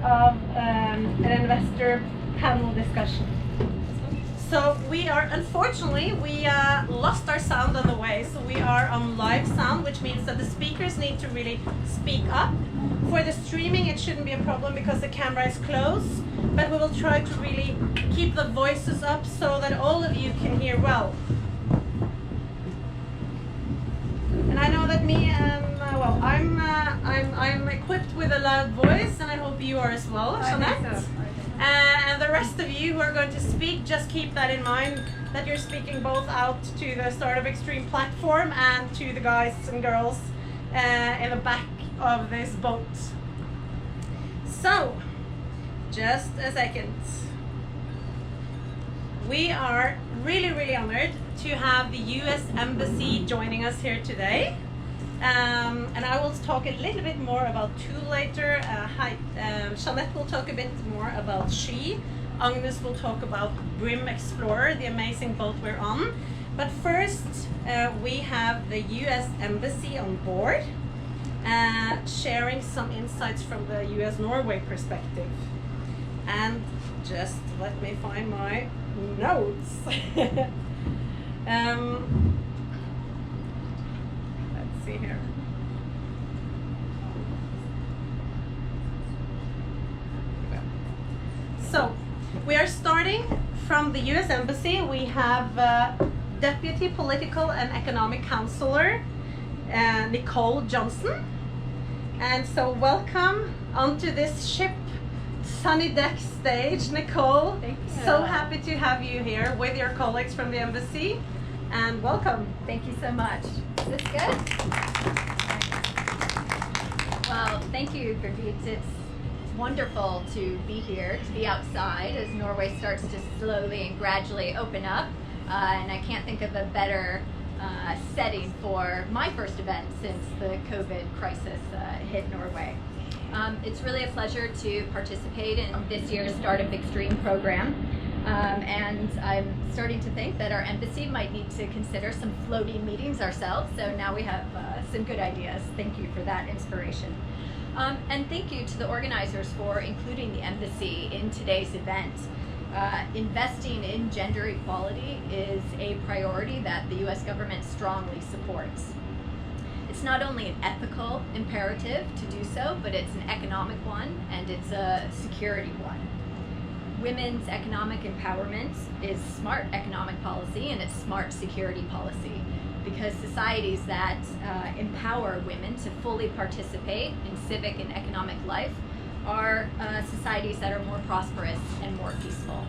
of an investor panel discussion. So we are, unfortunately, we lost our sound on the way, so we are on live sound, which means that the speakers need to really speak up. For the streaming, it shouldn't be a problem because the camera is closed, but we will try to really keep the voices up so that all of you can hear well. And I know that me and well, I'm equipped with a loud voice, and I hope you are as well, Jeanette. And the rest of you who are going to speak, just keep that in mind, that you're speaking both out to the Startup Extreme platform and to the guys and girls in the back of this boat. So, just a second. We are really honored to have the US Embassy joining us here today. And I will talk a little bit more about Tool later. Jeanette will talk a bit more about She. Agnes will talk about BRIM Explorer, the amazing boat we're on. But first, we have the US Embassy on board, sharing some insights from the US-Norway perspective. And just let me find my notes. Let's see here. So, we are starting from the US Embassy. We have Deputy Political and Economic Counselor Nicole Johnson. And so welcome onto this ship, sunny deck stage, Nicole. Thank you. So happy to have you here with your colleagues from the Embassy. And welcome. Thank you so much. Is this good? Well, thank you, Birgit. It's wonderful to be here, to be outside as Norway starts to slowly and gradually open up. And I can't think of a better setting for my first event since the COVID crisis hit Norway. It's really a pleasure to participate in this year's Startup Extreme program. And I'm starting to think that our embassy might need to consider some floating meetings ourselves. So now we have some good ideas. Thank you for that inspiration. And thank you to the organizers for including the embassy in today's event. Investing in gender equality is a priority that the US government strongly supports. It's not only an ethical imperative to do so, but it's an economic one and it's a security one. Women's economic empowerment is smart economic policy and it's smart security policy, because societies that empower women to fully participate in civic and economic life are societies that are more prosperous and more peaceful.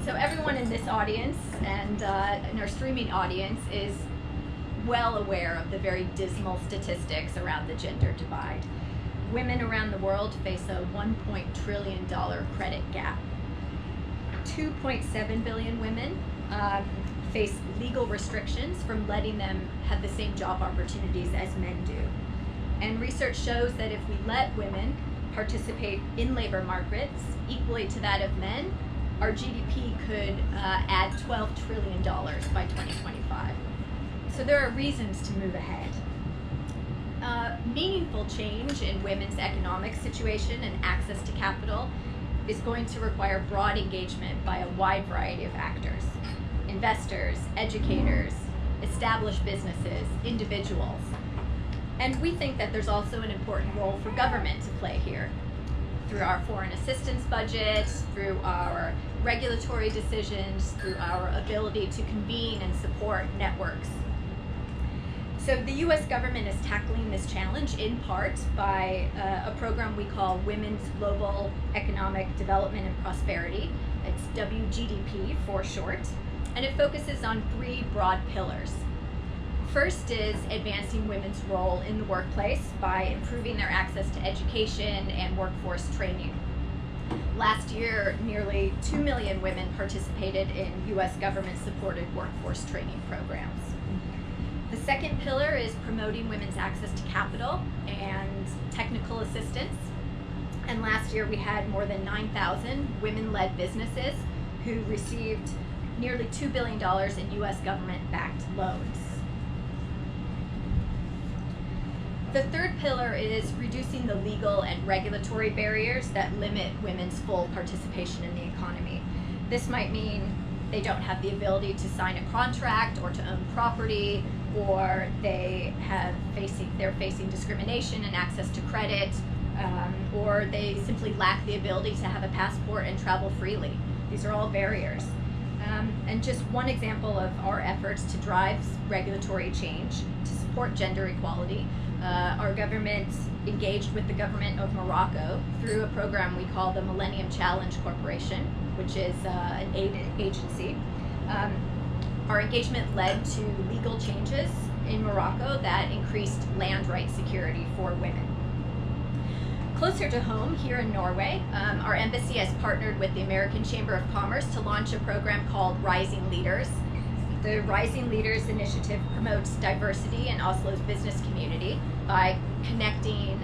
So everyone in this audience and in our streaming audience is well aware of the very dismal statistics around the gender divide. Women around the world face a $1 trillion credit gap. 2.7 billion women face legal restrictions from letting them have the same job opportunities as men do. And research shows that if we let women participate in labor markets equally to that of men, our GDP could add $12 trillion by 2025. So there are reasons to move ahead. Meaningful change in women's economic situation and access to capital is going to require broad engagement by a wide variety of actors: investors, educators, established businesses, individuals. And we think that there's also an important role for government to play here, through our foreign assistance budget, through our regulatory decisions, through our ability to convene and support networks. So the US government is tackling this challenge in part by a program we call Women's Global Economic Development and Prosperity. It's WGDP for short, and it focuses on 3 broad pillars. First is advancing women's role in the workplace by improving their access to education and workforce training. Last year, nearly 2 million women participated in US government-supported workforce training programs. The second pillar is promoting women's access to capital and technical assistance. And last year we had more than 9,000 women-led businesses who received nearly $2 billion in US government-backed loans. The third pillar is reducing the legal and regulatory barriers that limit women's full participation in the economy. This might mean they don't have the ability to sign a contract or to own property, or they're facing discrimination and access to credit, or they simply lack the ability to have a passport and travel freely. These are all barriers. And just one example of our efforts to drive regulatory change to support gender equality, our government engaged with the government of Morocco through a program we call the Millennium Challenge Corporation, which is an aid agency. Our engagement led to legal changes in Morocco that increased land right security for women. Closer to home, here in Norway, our embassy has partnered with the American Chamber of Commerce to launch a program called Rising Leaders. The Rising Leaders initiative promotes diversity in Oslo's business community by connecting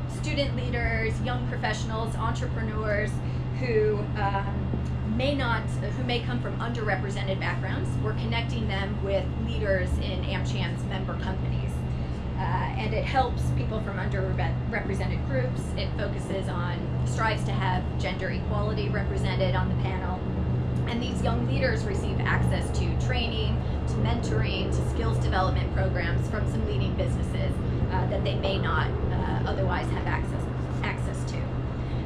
student leaders, young professionals, entrepreneurs who may come from underrepresented backgrounds. We're connecting them with leaders in AmCham's member companies. And it helps people from underrepresented groups. It strives to have gender equality represented on the panel. And these young leaders receive access to training, to mentoring, to skills development programs from some leading businesses that they may not otherwise have access to.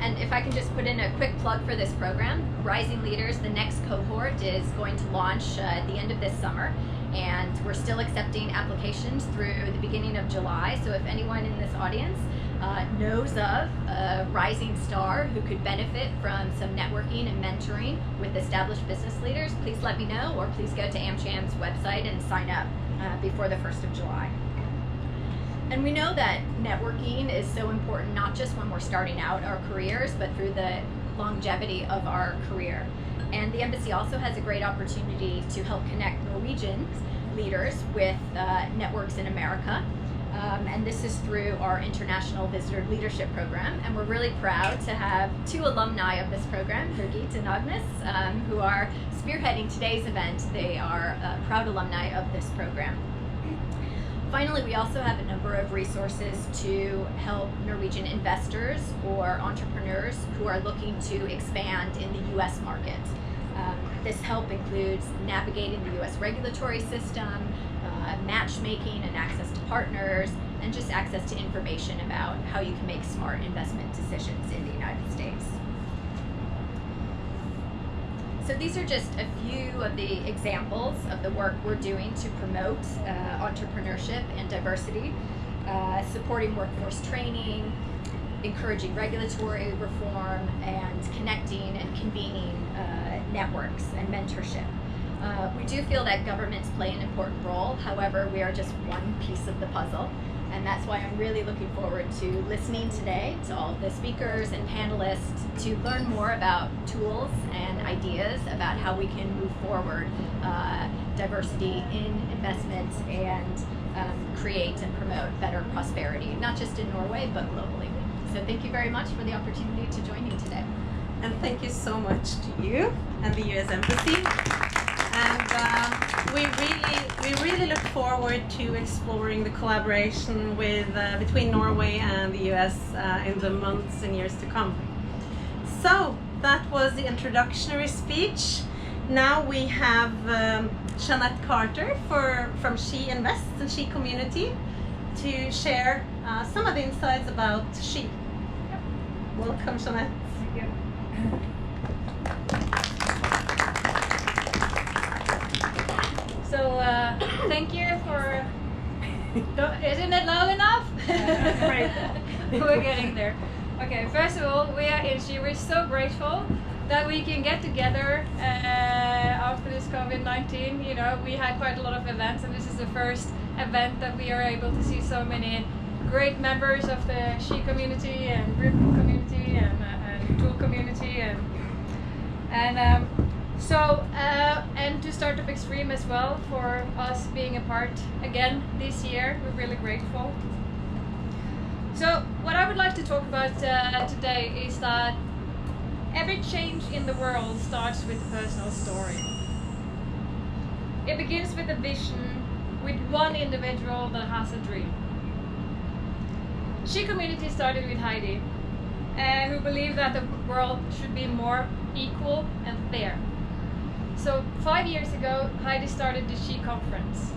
And if I can just put in a quick plug for this program, Rising Leaders, the next cohort is going to launch at the end of this summer. And we're still accepting applications through the beginning of July. So if anyone in this audience knows of a rising star who could benefit from some networking and mentoring with established business leaders, please let me know, or please go to AmCham's website and sign up before the 1st of July. And we know that networking is so important, not just when we're starting out our careers, but through the longevity of our career. And the embassy also has a great opportunity to help connect Norwegian leaders with networks in America. And this is through our International Visitor Leadership Program. And we're really proud to have two alumni of this program, Birgit and Agnes, who are spearheading today's event. They are proud alumni of this program. Finally, we also have a number of resources to help Norwegian investors or entrepreneurs who are looking to expand in the U.S. market. This help includes navigating the U.S. regulatory system, matchmaking and access to partners, and just access to information about how you can make smart investment decisions in the United States. So these are just a few of the examples of the work we're doing to promote entrepreneurship and diversity, supporting workforce training, encouraging regulatory reform, and connecting and convening networks and mentorship. We do feel that governments play an important role. However, we are just one piece of the puzzle. And that's why I'm really looking forward to listening today to all of the speakers and panelists to learn more about tools and ideas about how we can move forward diversity in investments and create and promote better prosperity, not just in Norway, but globally. So thank you very much for the opportunity to join me today. And thank you so much to you and the U.S. Embassy. And we really look forward to exploring the collaboration between Norway and the U.S. In the months and years to come. So that was the introductory speech. Now we have Jeanette Carter from She Invests and She Community to share some of the insights about She. Yep. Welcome, Jeanette. Thank you. So thank you for. Isn't it loud enough? Great. We're getting there. Okay. First of all, we are in She. We're so grateful that we can get together after this COVID-19. You know, we had quite a lot of events, and this is the first event that we are able to see so many great members of the She community and BRIM community and Tool community and to Startup Extreme as well for us being a part again this year. We're really grateful. So what I would like to talk about today is that every change in the world starts with a personal story. It begins with a vision, with one individual that has a dream. She Community started with Heidi, who believed that the world should be more equal and fair. So 5 years ago, Heidi started the She Conference.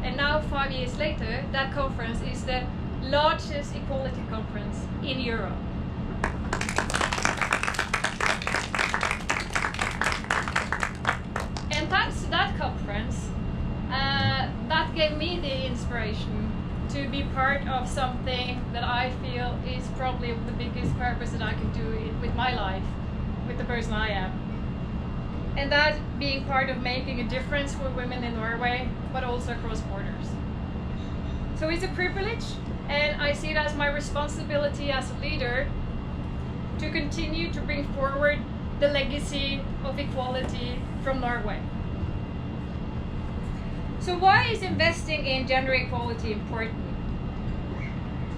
And now 5 years later, that conference is the largest equality conference in Europe. And thanks to that conference, that gave me the inspiration to be part of something that I feel is probably the biggest purpose that I can do with my life, with the person I am. And that being part of making a difference for women in Norway, but also across borders. So it's a privilege, and I see it as my responsibility as a leader to continue to bring forward the legacy of equality from Norway. So why is investing in gender equality important?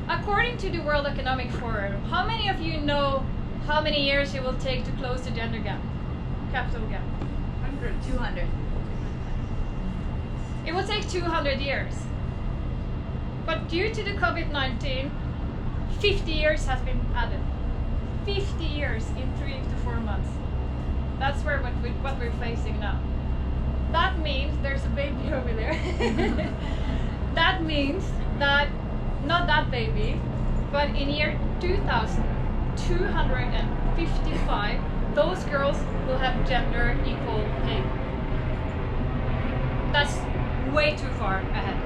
According to the World Economic Forum, how many of you know how many years it will take to close the gender gap, capital gap? 200. It will take 200 years. But due to the COVID-19, 50 years has been added. 50 years in 3 to 4 months. That's what we're facing now. That means there's a baby over there. That means that, not that baby, but in year 2255, those girls will have gender equal pay. That's way too far ahead.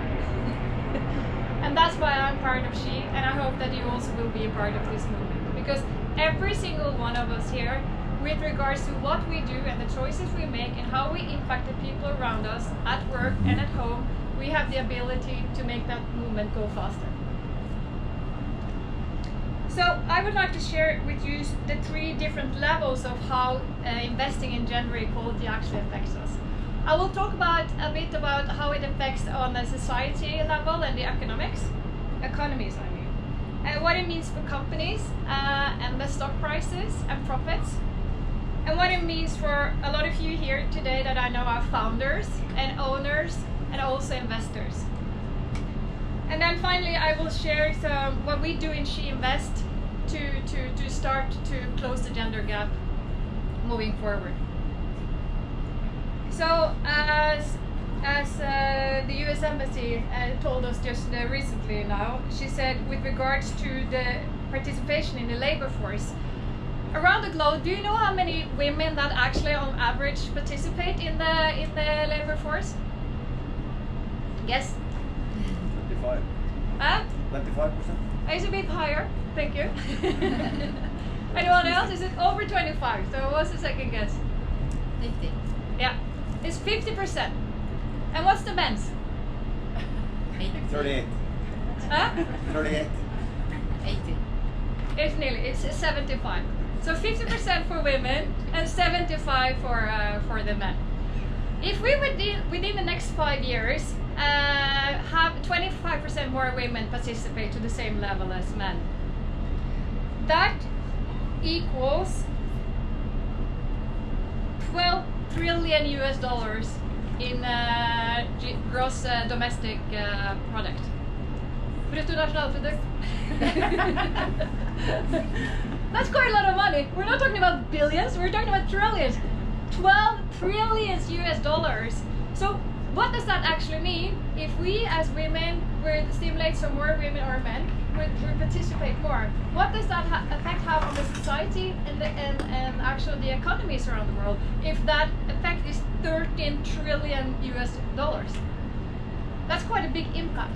And that's why I'm part of She, and I hope that you also will be a part of this movement. Because every single one of us here, with regards to what we do and the choices we make and how we impact the people around us at work and at home, we have the ability to make that movement go faster. So I would like to share with you the 3 different levels of how investing in gender equality actually affects us. I will talk a bit about how it affects on a society level and the economies, I mean. And what it means for companies and the stock prices and profits. And what it means for a lot of you here today that I know are founders and owners and also investors. And then finally I will share what we do in She Invest to start to close the gender gap moving forward. So as the US Embassy told us just recently now, she said with regards to the participation in the labor force, around the globe, do you know how many women that actually on average participate in the labor force? Guess? 25. 25%? It's a bit higher, thank you. Anyone else? Is it over 25? So what's the second guess? 50. Yeah, it's 50%. And what's the men's? 38. Huh? 38. 80. It's 75. So 50% for women and 75 for the men. If we within the next 5 years have 25% more women participate to the same level as men, that equals $12 trillion in gross domestic product. Bruttonasjonalprodukt. That's quite a lot of money. We're not talking about billions, we're talking about trillions. $12 trillion. So what does that actually mean? If we as women would stimulate some more women or men would participate more, what does that effect have on the society and actually the economies around the world if that effect is $13 trillion? That's quite a big impact.